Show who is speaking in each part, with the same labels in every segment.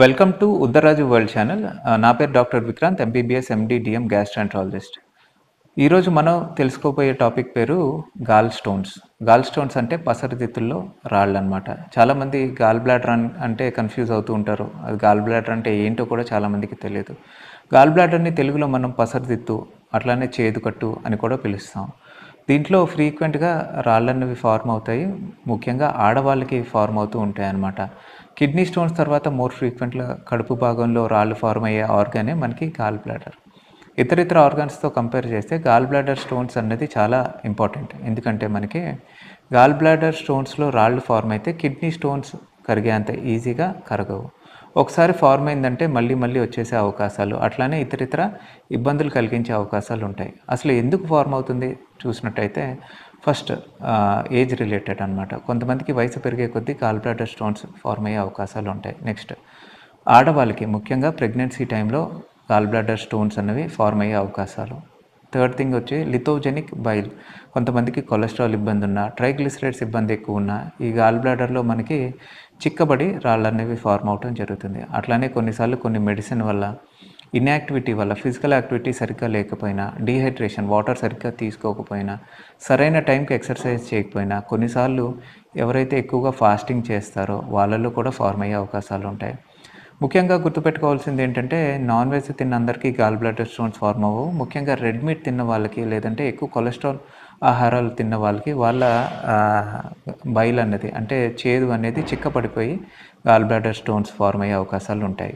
Speaker 1: Welcome to Uddaraju world channel. నా పేరు doctor Vikrant, MBBS MD DM gastroenterologist. ఈరోజు మనం తెలుసుకోబోయే టాపిక్ పేరు గాల్ స్టోన్స్. గాల్ స్టోన్స్ అంటే పసరుదిత్తుల్లో రాళ్ళు అనమాట. చాలామంది గాల్ బ్లాడర్ అంటే కన్ఫ్యూజ్ అవుతూ ఉంటారు. అది గాల్ బ్లాడర్ అంటే ఏంటో కూడా చాలామందికి తెలియదు. గాల్ బ్లాడర్ని తెలుగులో మనం పసరుదిత్తు, అట్లానే చేదుకట్టు అని కూడా పిలుస్తాం. దీంట్లో ఫ్రీక్వెంట్గా రాళ్ళన్నవి ఫార్మ్ అవుతాయి. ముఖ్యంగా ఆడవాళ్ళకి ఫార్మ్ అవుతూ ఉంటాయి అన్నమాట. కిడ్నీ స్టోన్స్ తర్వాత మోర్ ఫ్రీక్వెంట్గా కడుపు భాగంలో రాళ్ళు ఫార్మ్ అయ్యే ఆర్గానే మనకి గాల్ బ్లాడర్. ఇతర ఆర్గాన్స్తో కంపేర్ చేస్తే గాల్ బ్లాడర్ స్టోన్స్ అనేది చాలా ఇంపార్టెంట్. ఎందుకంటే మనకి గాల్ బ్లాడర్ స్టోన్స్లో రాళ్ళు ఫార్మ్ అయితే కిడ్నీ స్టోన్స్ కరిగేంత ఈజీగా కరగవు. ఒకసారి ఫార్మ్ అయిందంటే మళ్ళీ వచ్చేసే అవకాశాలు, అట్లానే ఇతర ఇబ్బందులు కలిగించే అవకాశాలు ఉంటాయి. అసలు ఎందుకు ఫార్మ్ అవుతుంది చూసినట్టయితే ఫస్ట్ ఏజ్ రిలేటెడ్ అనమాట. కొంతమందికి వయసు పెరిగే కొద్దీ గాల్ బ్లాడర్ స్టోన్స్ ఫార్మ్ అయ్యే అవకాశాలు ఉంటాయి. నెక్స్ట్, ఆడవాళ్ళకి ముఖ్యంగా ప్రెగ్నెన్సీ టైంలో గాల్ బ్లాడర్ స్టోన్స్ అనేవి ఫార్మ్ అయ్యే అవకాశాలు. థర్డ్ థింగ్ వచ్చి లిథోజెనిక్ బైల్. కొంతమందికి కొలెస్ట్రాల్ ఇబ్బంది ఉన్నా, ట్రైగ్లిసరైడ్స్ ఇబ్బంది ఎక్కువ ఉన్నా ఈ గాల్ బ్లాడర్లో మనకి చిక్కబడి రాళ్ళు అనేవి ఫార్మ్ అవటం జరుగుతుంది. అట్లానే కొన్నిసార్లు కొన్ని మెడిసిన్ వల్ల, ఇన్యాక్టివిటీ వల్ల, ఫిజికల్ యాక్టివిటీ సరిగ్గా లేకపోయినా, డీహైడ్రేషన్, వాటర్ సరిగ్గా తీసుకోకపోయినా, సరైన టైంకి ఎక్సర్సైజ్ చేయకపోయినా, కొన్నిసార్లు ఎవరైతే ఎక్కువగా ఫాస్టింగ్ చేస్తారో వాళ్ళల్లో కూడా ఫార్మ్ అయ్యే అవకాశాలు ఉంటాయి. ముఖ్యంగా గుర్తుపెట్టుకోవాల్సింది ఏంటంటే, నాన్ వెజ్ తిన్న అందరికీ గాల్ బ్లాడర్ స్టోన్స్ ఫార్మ్ అవ్వవు. ముఖ్యంగా రెడ్ మీట్ తిన్న వాళ్ళకి, లేదంటే ఎక్కువ కొలెస్ట్రాల్ ఆహారాలు తిన్న వాళ్ళకి వాళ్ళ బైల్ అనేది అంటే చేదు అనేది చిక్కపడిపోయి గాల్ బ్లాడర్ స్టోన్స్ ఫార్మ్ అయ్యే అవకాశాలు ఉంటాయి.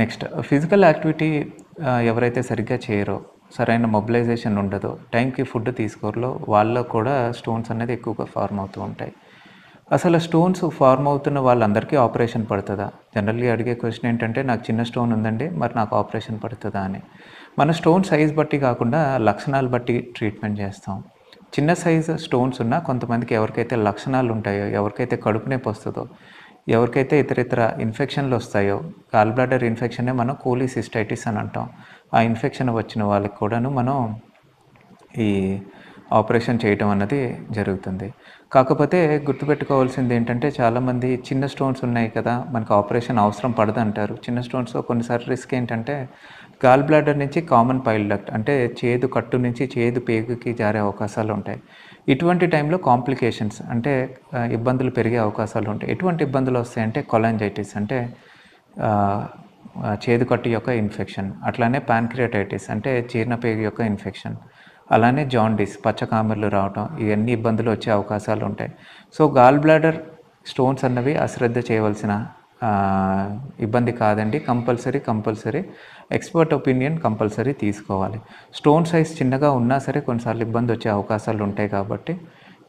Speaker 1: నెక్స్ట్, ఫిజికల్ యాక్టివిటీ ఎవరైతే సరిగ్గా చేయరో, సరైన మొబిలైజేషన్ ఉండదో, టైంకి ఫుడ్ తీసుకోరో వాళ్ళలో కూడా స్టోన్స్ అనేది ఎక్కువగా ఫార్మ్ అవుతూ ఉంటాయి. అసలు స్టోన్స్ ఫార్మ్ అవుతున్న వాళ్ళందరికీ ఆపరేషన్ పడుతుందా? జనరల్గా అడిగే క్వశ్చన్ ఏంటంటే, నాకు చిన్న స్టోన్ ఉందండి, మరి నాకు ఆపరేషన్ పడుతుందా అని. మన స్టోన్ సైజ్ బట్టి కాకుండా లక్షణాలు బట్టి ట్రీట్మెంట్ చేస్తాం. చిన్న సైజు స్టోన్స్ ఉన్నా కొంతమందికి ఎవరికైతే లక్షణాలు ఉంటాయో, ఎవరికైతే కడుపు నొప్పి వస్తుందో, ఎవరికైతే ఇతర ఇన్ఫెక్షన్లు వస్తాయో, గాల్ బ్లాడర్ ఇన్ఫెక్షనే మనం కోలిసిస్టైటిస్ అని అంటాం. ఆ ఇన్ఫెక్షన్ వచ్చిన వాళ్ళకి కూడాను మనం ఈ ఆపరేషన్ చేయటం అన్నది జరుగుతుంది. కాకపోతే గుర్తుపెట్టుకోవాల్సింది ఏంటంటే, చాలామంది చిన్న స్టోన్స్ ఉన్నాయి కదా, మనకు ఆపరేషన్ అవసరం పడదంటారు. చిన్న స్టోన్స్లో కొన్నిసార్లు రిస్క్ ఏంటంటే, గాల్ బ్లాడర్ నుంచి కామన్ పైల్ డక్ట్ అంటే చేదు కట్టు నుంచి చేదు పేగుకి జారే అవకాశాలు ఉంటాయి. ఇటువంటి టైంలో కాంప్లికేషన్స్ అంటే ఇబ్బందులు పెరిగే అవకాశాలు ఉంటాయి. ఎటువంటి ఇబ్బందులు వస్తాయంటే కొలాంజైటిస్ అంటే చేదుకట్టు యొక్క ఇన్ఫెక్షన్, అట్లానే ప్యాన్క్రియాటైటిస్ అంటే జీర్ణపేగు యొక్క ఇన్ఫెక్షన్, అలానే జాండీస్ పచ్చకామెర్లు రావటం, ఇవన్నీ ఇబ్బందులు వచ్చే అవకాశాలు ఉంటాయి. సో గాల్ బ్లాడర్ స్టోన్స్ అన్నవి అశ్రద్ధ చేయవలసిన ఇబ్బంది కాదండి. కంపల్సరీ ఎక్స్పర్ట్ ఒపీనియన్ కంపల్సరీ తీసుకోవాలి. స్టోన్ సైజ్ చిన్నగా ఉన్నా సరే కొన్నిసార్లు ఇబ్బంది వచ్చే అవకాశాలు ఉంటాయి. కాబట్టి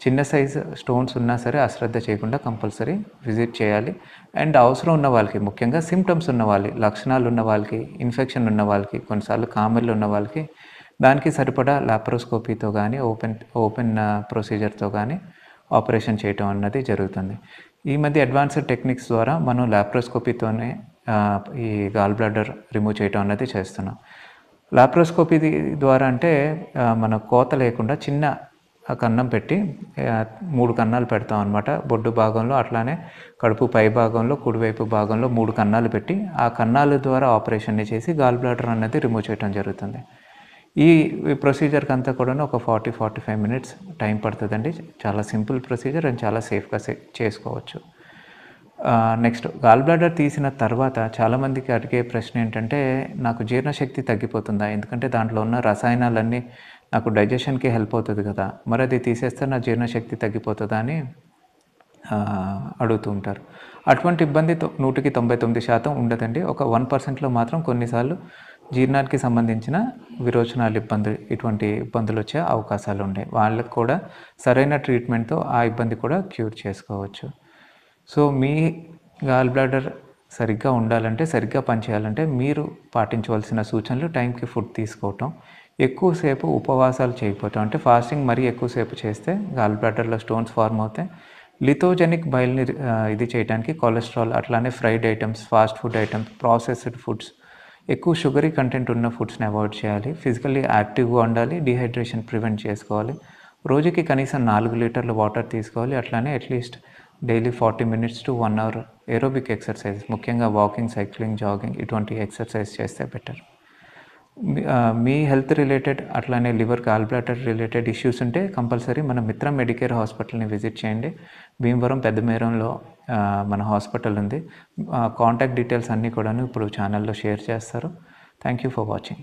Speaker 1: చిన్న సైజు స్టోన్స్ ఉన్నా సరే అశ్రద్ధ చేయకుండా కంపల్సరీ విజిట్ చేయాలి. అండ్ అవసరం ఉన్న వాళ్ళకి, ముఖ్యంగా సిమ్టమ్స్ ఉన్న వాళ్ళకి, లక్షణాలు ఉన్న వాళ్ళకి, ఇన్ఫెక్షన్ ఉన్న వాళ్ళకి, కొన్నిసార్లు కామెర్లు ఉన్న వాళ్ళకి దానికి సరిపడా లాప్రోస్కోపీతో కానీ ఓపెన్ ప్రొసీజర్తో కానీ ఆపరేషన్ చేయటం అన్నది జరుగుతుంది. ఈ మధ్య అడ్వాన్స్డ్ టెక్నిక్స్ ద్వారా మనం లాప్రోస్కోపీతోనే ఈ గాల్ బ్లాడర్ రిమూవ్ చేయటం అన్నది చేస్తున్నాం. లాప్రోస్కోపీ ద్వారా అంటే మన కోత లేకుండా చిన్న కన్నం పెట్టి 3 కన్నాలు పెడతాం అనమాట. బొడ్డు భాగంలో, అట్లానే కడుపు పై భాగంలో, కుడివైపు భాగంలో 3 కన్నాలు పెట్టి ఆ కన్నాల ద్వారా ఆపరేషన్ని చేసి గాల్ బ్లాడర్ అనేది రిమూవ్ చేయడం జరుగుతుంది. ఈ ప్రొసీజర్కి అంతా కూడా ఒక 40-45 మినిట్స్ టైం పడుతుందండి. చాలా సింపుల్ ప్రొసీజర్ అండ్ చాలా సేఫ్గా చేసుకోవచ్చు. నెక్స్ట్, గాల్ బ్లాడర్ తీసిన తర్వాత చాలామందికి అడిగే ప్రశ్న ఏంటంటే, నాకు జీర్ణశక్తి తగ్గిపోతుందా? ఎందుకంటే దాంట్లో ఉన్న రసాయనాలన్నీ నాకు డైజెషన్కి హెల్ప్ అవుతుంది కదా, మరి అది తీసేస్తే నా జీర్ణశక్తి తగ్గిపోతుందా అని అడుగుతూ ఉంటారు. అటువంటి ఇబ్బంది 100-99% ఉండదండి. ఒక 1%లో మాత్రం కొన్నిసార్లు జీర్ణానికి సంబంధించిన విరోచనాలు ఇటువంటి ఇబ్బందులు వచ్చే అవకాశాలు ఉంటాయి. వాళ్ళకు కూడా సరైన ట్రీట్మెంట్తో ఆ ఇబ్బంది కూడా క్యూర్ చేసుకోవచ్చు. సో మీ గాల్ బ్లాడర్ సరిగ్గా ఉండాలంటే, సరిగ్గా పనిచేయాలంటే మీరు పాటించవలసిన సూచనలు టైంకి ఫుడ్ తీసుకోవటం, ఎక్కువసేపు ఉపవాసాలు చేయకపోవటం అంటే ఫాస్టింగ్ మరీ ఎక్కువసేపు చేస్తే గాల్ బ్లాడర్లో స్టోన్స్ ఫార్మ్ అవుతాయి. లిథోజెనిక్ బైల్ని ఇది చేయడానికి కొలెస్ట్రాల్, అట్లానే fried items, fast food items, processed foods, ఎక్కువ షుగరీ కంటెంట్ ఉన్న ఫుడ్స్ని అవాయిడ్ చేయాలి. ఫిజికల్లీ యాక్టివ్గా ఉండాలి. డీహైడ్రేషన్ ప్రివెంట్ చేసుకోవాలి. రోజుకి కనీసం 4 లీటర్ల వాటర్ తీసుకోవాలి. అట్లానే at least daily 40 minutes to 1 hour aerobic exercise, ముఖ్యంగా వాకింగ్, సైక్లింగ్, జాగింగ్ ఇటువంటి ఎక్సర్సైజ్ చేస్తే బెటర్. మీ హెల్త్ రిలేటెడ్ అట్లానే liver, gall bladder related issues ఉంటే కంపల్సరీ మన మిత్రం మెడికేర్ హాస్పిటల్ని విజిట్ చేయండి. భీమవరం పెద్దమేరంలో మన హాస్పిటల్ ఉంది. కాంటాక్ట్ డీటెయిల్స్ అన్నీ కూడాను ఇప్పుడు ఛానల్లో షేర్ చేస్తారు. Thank you for watching.